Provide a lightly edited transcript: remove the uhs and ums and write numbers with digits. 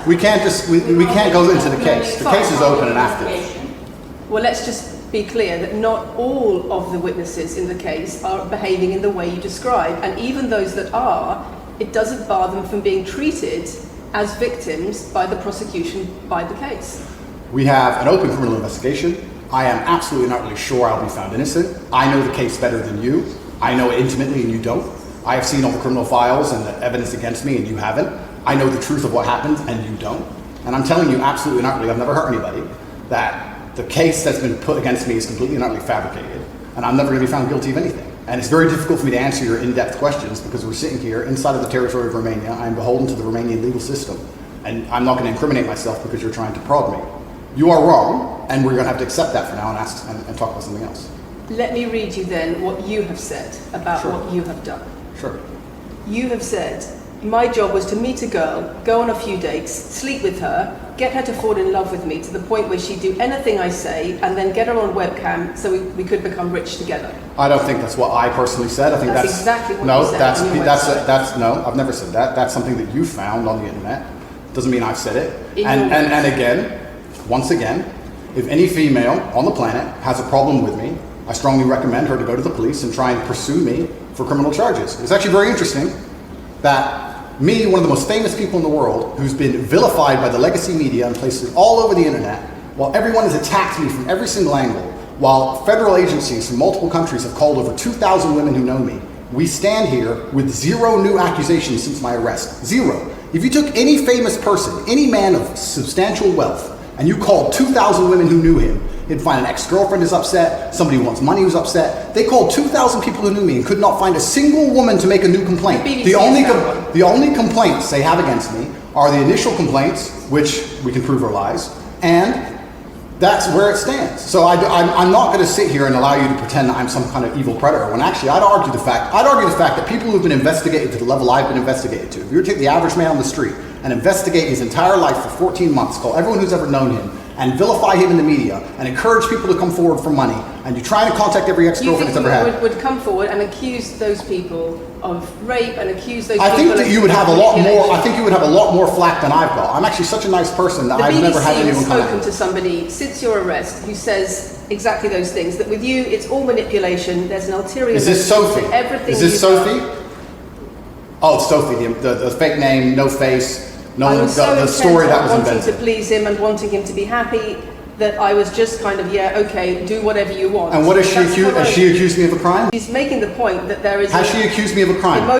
We can't go into the case. The case is open and active. Well, let's just be clear that not all of the witnesses in the case are behaving in the way you describe, and even those that are, it doesn't bar them from being treated as victims by the prosecution by the case. We have an open criminal investigation. I am absolutely not really sure I'll be found innocent. I know the case better than you. I know it intimately and you don't. I have seen all the criminal files and the evidence against me and you haven't. I know the truth of what happened and you don't. And I'm telling you absolutely not really, I've never hurt anybody, that the case that's been put against me is completely and utterly fabricated, and I'm never going to be found guilty of anything. And it's very difficult for me to answer your in-depth questions because we're sitting here inside of the territory of Romania. I'm beholden to the Romanian legal system, and I'm not going to incriminate myself because you're trying to prod me. You are wrong, and we're going to have to accept that for now and ask and talk about something else. Let me read you then what you have said about what you have done. Sure. You have said, my job was to meet a girl, go on a few dates, sleep with her, get her to fall in love with me to the point where she'd do anything I say, and then get her on webcam so we could become rich together. I don't think that's what I personally said. I think that's exactly what no, you said. that's no, I've never said that. That's something that you found on the internet. Doesn't mean I've said it. And again, once again, if any female on the planet has a problem with me, I strongly recommend her to go to the police and try and pursue me for criminal charges. It's actually very interesting that me, one of the most famous people in the world, who's been vilified by the legacy media and places all over the internet, while everyone has attacked me from every single angle, while federal agencies from multiple countries have called over 2,000 women who know me, we stand here with 0 new accusations since my arrest. 0. If you took any famous person, any man of substantial wealth, and you called 2,000 women who knew him, you'd find an ex-girlfriend is upset, somebody who wants money who's upset. They called 2,000 people who knew me and could not find a single woman to make a new complaint. The only complaints they have against me are the initial complaints, which we can prove are lies, and that's where it stands. So I'm not going to sit here and allow you to pretend that I'm some kind of evil predator, when actually I'd argue the fact that people who've been investigated to the level I've been investigated to, if you were to take the average man on the street and investigate his entire life for 14 months, call everyone who's ever known him, and vilify him in the media, and encourage people to come forward for money, and you try to contact every ex-girlfriend that's ever had. Would come forward and accuse those people of rape and accuse those I people think that you would have a lot more. I think you would have a lot more flack than I've got. I'm actually such a nice person that I've never had anyone come at me. The BBC has spoken to somebody since your arrest who says exactly those things. That with you, it's all manipulation. There's an ulterior. Is this Sophie? Everything. Is this Sophie? Oh, it's Sophie. The fake name, no face. No, the story that was invented. Wanting to please him and wanting him to be happy, that I was just kind of, yeah, okay, do whatever you want. And what is she accused? Has she accused me of a crime? She's making the point that there is. Has she accused me of a crime?